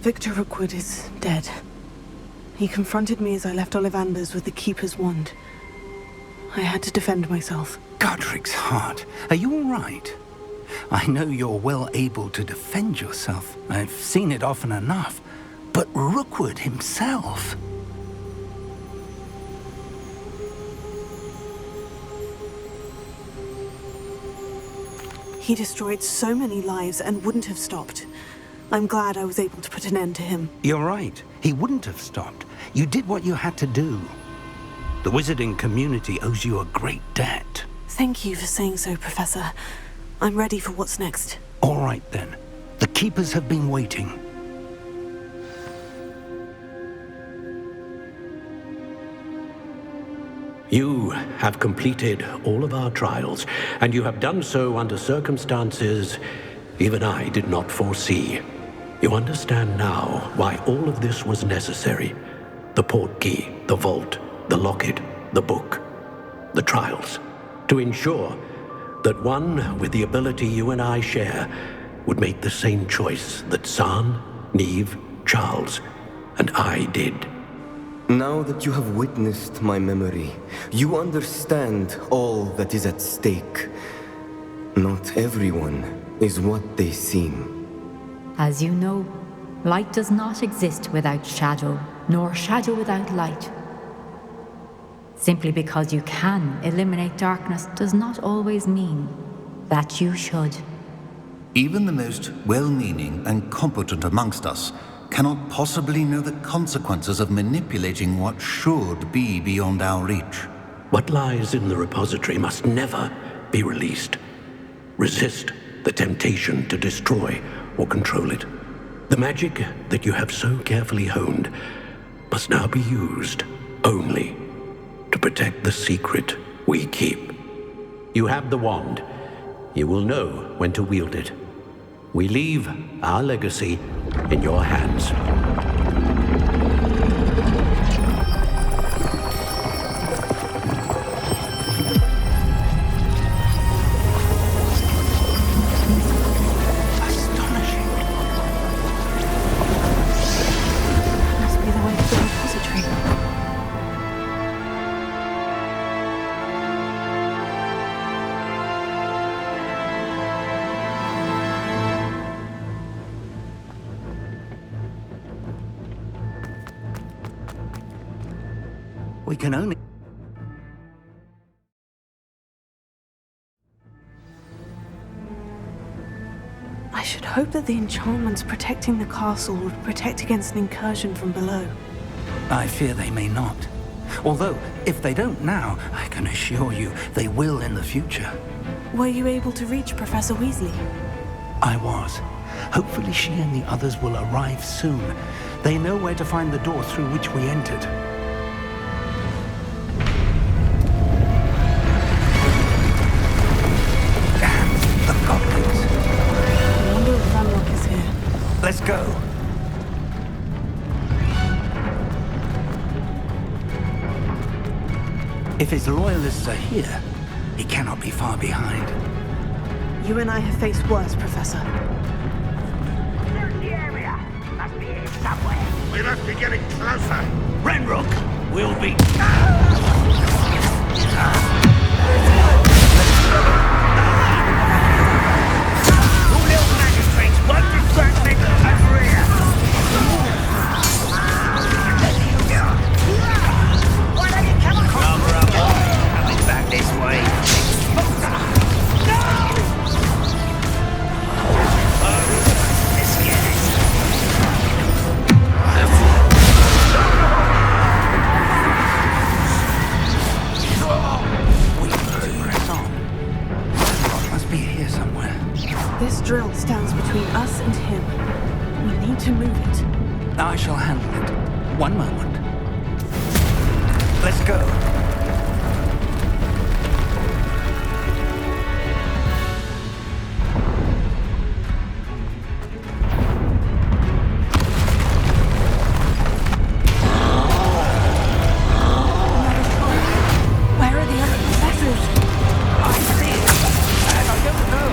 Victor Rookwood is dead. He confronted me as I left Ollivander's with the Keeper's wand. I had to defend myself. Godric's heart. Are you all right? I know you're well able to defend yourself. I've seen it often enough. But Rookwood himself... He destroyed so many lives and wouldn't have stopped. I'm glad I was able to put an end to him. You're right. He wouldn't have stopped. You did what you had to do. The wizarding community owes you a great debt. Thank you for saying so, Professor. I'm ready for what's next. All right, then. The Keepers have been waiting. You have completed all of our trials, and you have done so under circumstances even I did not foresee. You understand now why all of this was necessary. The portkey, the vault, the locket, the book, the trials. To ensure that one with the ability you and I share would make the same choice that San, Neve, Charles, and I did. Now that you have witnessed my memory, you understand all that is at stake. Not everyone is what they seem. As you know, light does not exist without shadow, nor shadow without light. Simply because you can eliminate darkness does not always mean that you should. Even the most well-meaning and competent amongst us cannot possibly know the consequences of manipulating what should be beyond our reach. What lies in the repository must never be released. Resist the temptation to destroy or control it. The magic that you have so carefully honed must now be used only to protect the secret we keep. You have the wand. You will know when to wield it. We leave our legacy in your hands. We can only... I should hope that the enchantments protecting the castle would protect against an incursion from below. I fear they may not. Although, if they don't now, I can assure you they will in the future. Were you able to reach Professor Weasley? I was. Hopefully she and the others will arrive soon. They know where to find the door through which we entered. Let's go. If his loyalists are here, he cannot be far behind. You and I have faced worse, Professor. Search the area. Must be here somewhere. We must be getting closer. Renrook, we'll be... Two little magistrates, one from Certainty and rear. Why don't you come across? Cover up, coming back this way. Let's get it. This drill stands between us and him. We need to move it. I shall handle it. One moment. Let's go. Where are the other professors? I see it, and I don't know.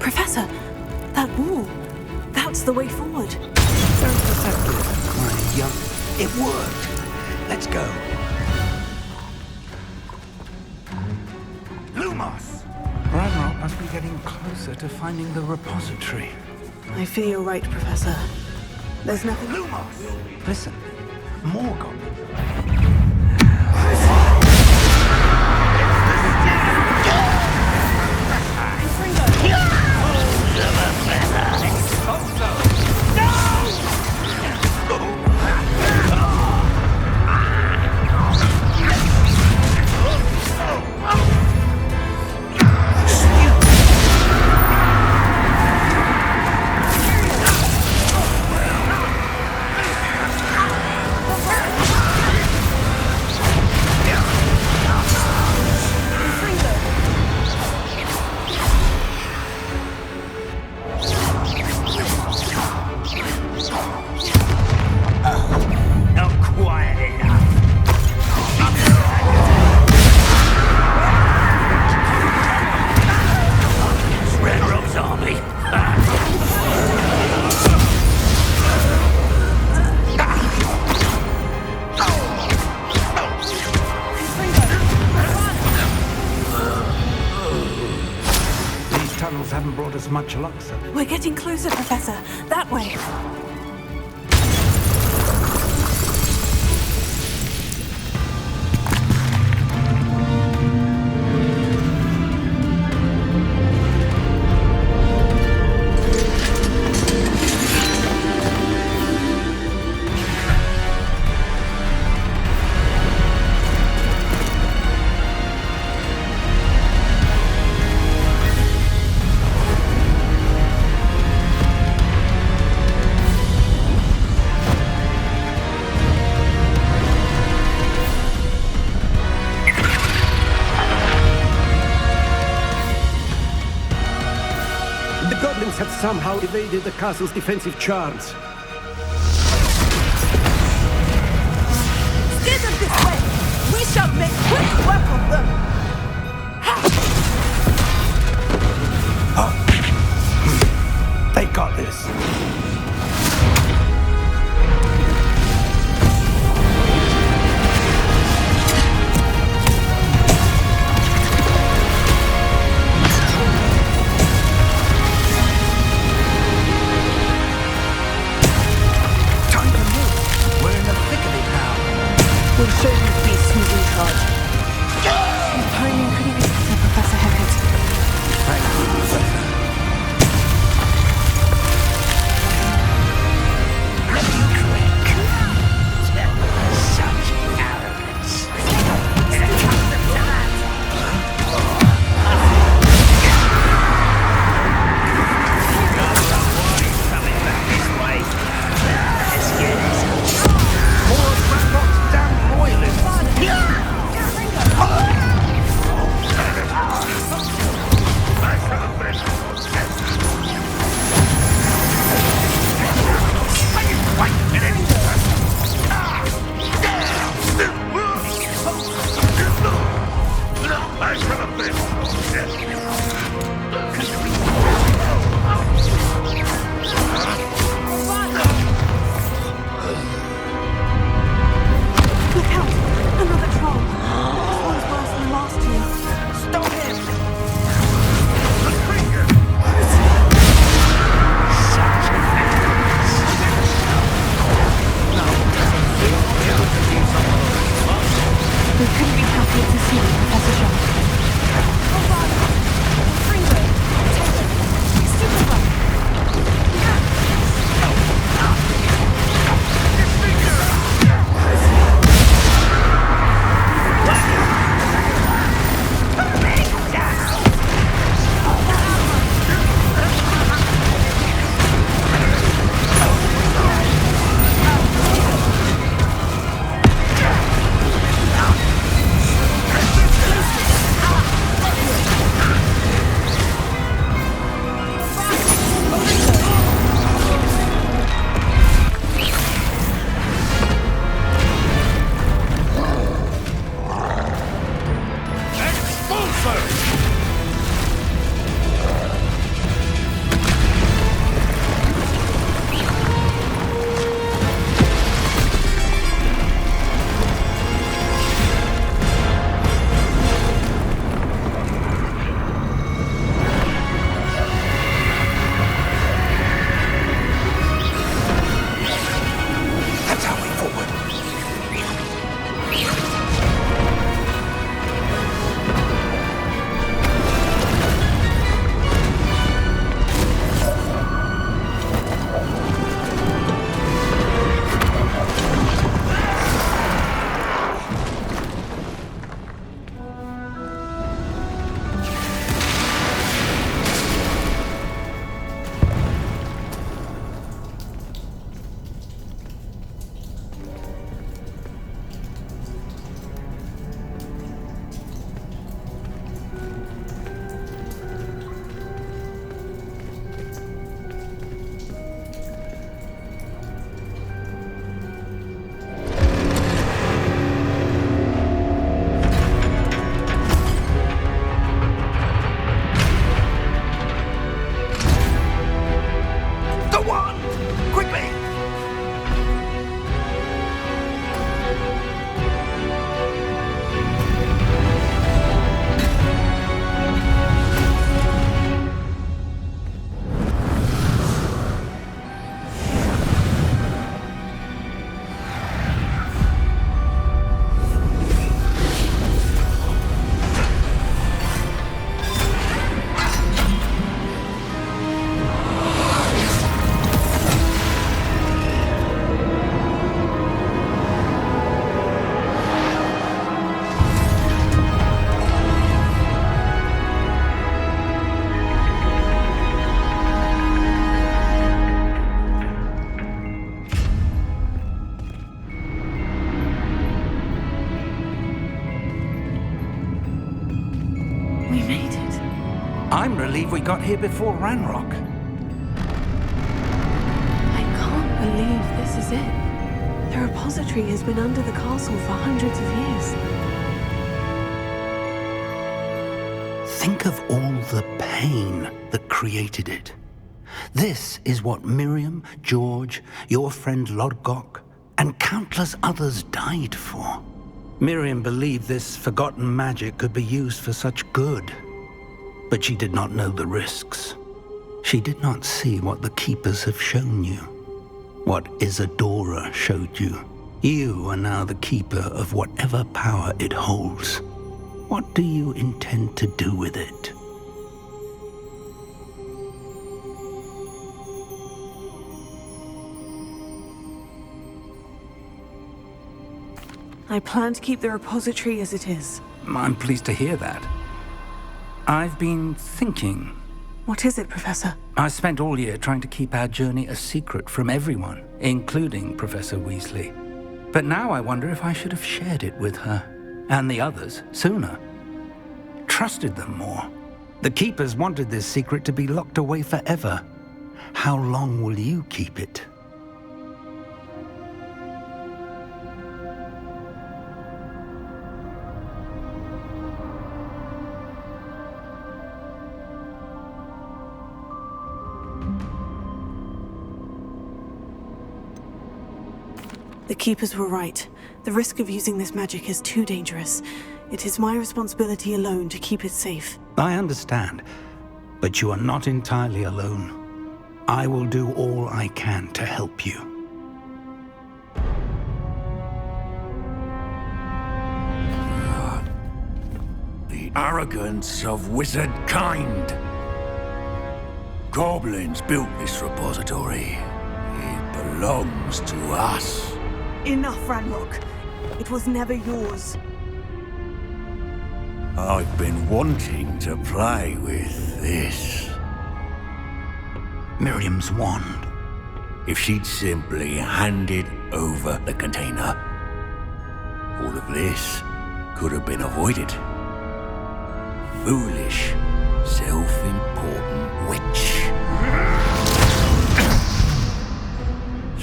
Professor, that wall. That's the way forward. Very perceptive, my young. It worked. Let's go. Lumos! Ragnarok must be getting closer to finding the repository. I fear you're right, Professor. There's nothing... Lumos! Listen, more goblins. Haven't brought us much luck, sir. We're getting closer, Professor. That way. Have somehow evaded the castle's defensive charms. Steer them this way! We shall make quick work of them! They got this. We'll show you beasts who we trod. Look out! Another troll! This one's worse than the last two. Stop him! We couldn't be happier to see you, Professor Shaw. Freeway! Taylor! Super I'm relieved we got here before Ranrock. I can't believe this is it. The repository has been under the castle for hundreds of years. Think of all the pain that created it. This is what Miriam, George, your friend Lodgok, and countless others died for. Miriam believed this forgotten magic could be used for such good. But she did not know the risks. She did not see what the Keepers have shown you. What Isadora showed you. You are now the Keeper of whatever power it holds. What do you intend to do with it? I plan to keep the repository as it is. I'm pleased to hear that. I've been thinking. What is it, Professor? I spent all year trying to keep our journey a secret from everyone, including Professor Weasley. But now I wonder if I should have shared it with her, and the others, sooner. Trusted them more. The Keepers wanted this secret to be locked away forever. How long will you keep it? The Keepers were right. The risk of using this magic is too dangerous. It is my responsibility alone to keep it safe. I understand, but you are not entirely alone. I will do all I can to help you. The arrogance of wizard kind. Goblins built this repository. It belongs to us. Enough, Ranrock. It was never yours. I've been wanting to play with this. Miriam's wand. If she'd simply handed over the container, all of this could have been avoided. Foolish, self-important witch.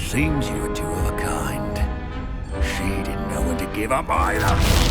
Seems you're two of a kind. She didn't know when to give up either.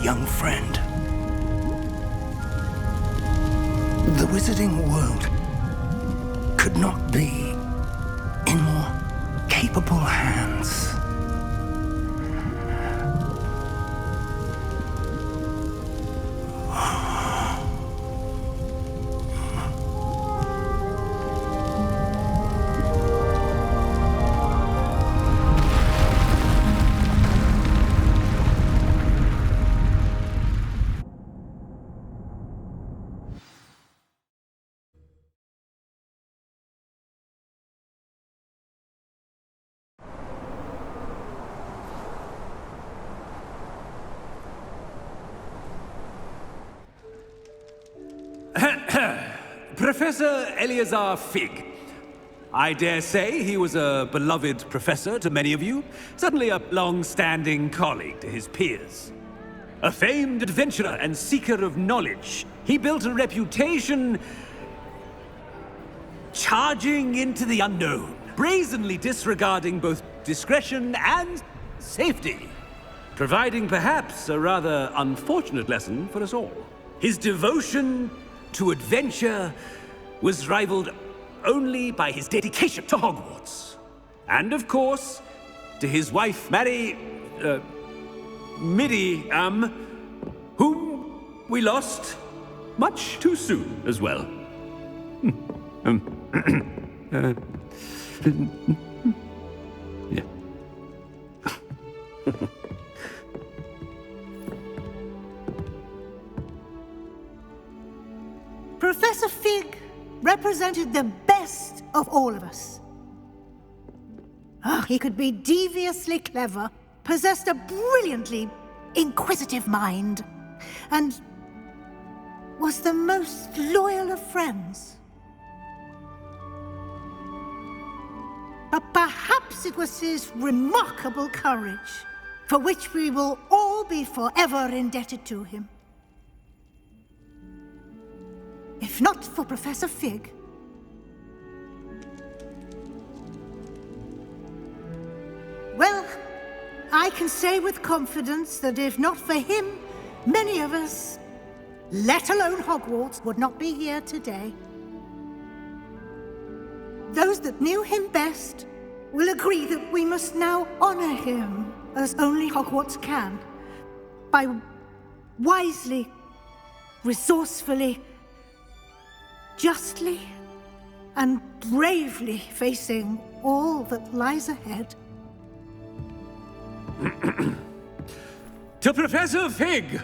young friend. The wizarding world could not be in more capable hands. Professor Eleazar Fig. I dare say he was a beloved professor to many of you, certainly a long-standing colleague to his peers. A famed adventurer and seeker of knowledge, he built a reputation charging into the unknown, brazenly disregarding both discretion and safety, providing perhaps a rather unfortunate lesson for us all. His devotion to adventure was rivaled only by his dedication to Hogwarts. And of course, to his wife, Midi, whom we lost much too soon as well. Yeah. Professor Fig represented the best of all of us. He could be deviously clever, possessed a brilliantly inquisitive mind, and was the most loyal of friends. But perhaps it was his remarkable courage, for which we will all be forever indebted to him. If not for Professor Fig, well, I can say with confidence that if not for him, many of us, let alone Hogwarts, would not be here today. Those that knew him best will agree that we must now honor him as only Hogwarts can, by wisely, resourcefully, justly and bravely facing all that lies ahead. To Professor Fig!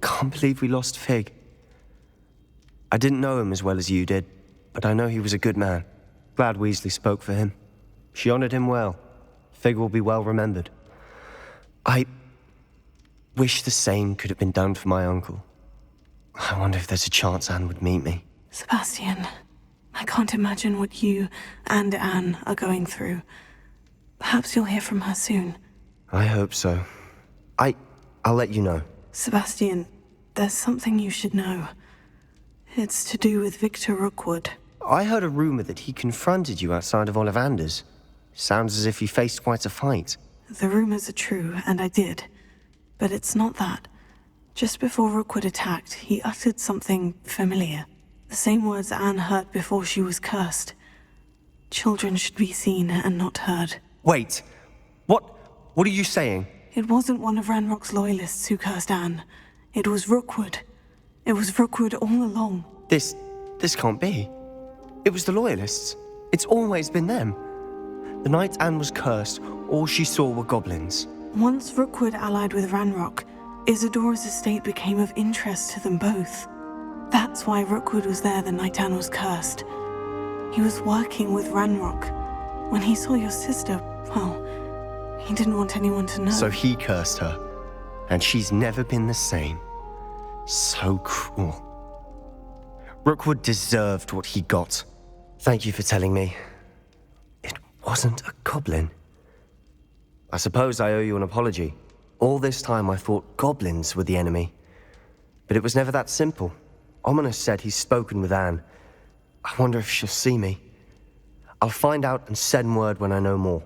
Can't believe we lost Fig. I didn't know him as well as you did, but I know he was a good man. Glad Weasley spoke for him. She honored him well. Fig will be well remembered. I wish the same could have been done for my uncle. I wonder if there's a chance Anne would meet me. Sebastian, I can't imagine what you and Anne are going through. Perhaps you'll hear from her soon. I hope so. I'll let you know. Sebastian, there's something you should know. It's to do with Victor Rookwood. I heard a rumor that he confronted you outside of Ollivander's. Sounds as if he faced quite a fight. The rumors are true, and I did. But it's not that. Just before Rookwood attacked, he uttered something familiar. The same words Anne heard before she was cursed. Children should be seen and not heard. Wait. What are you saying? It wasn't one of Ranrock's loyalists who cursed Anne. It was Rookwood. It was Rookwood all along. This can't be. It was the Loyalists. It's always been them. The night Anne was cursed, all she saw were goblins. Once Rookwood allied with Ranrock, Isadora's estate became of interest to them both. That's why Rookwood was there the night Anne was cursed. He was working with Ranrock. When he saw your sister, well, he didn't want anyone to know. So he cursed her, and she's never been the same. So cruel. Rookwood deserved what he got. Thank you for telling me. It wasn't a goblin. I suppose I owe you an apology. All this time I thought goblins were the enemy. But it was never that simple. Ominous said he's spoken with Anne. I wonder if she'll see me. I'll find out and send word when I know more.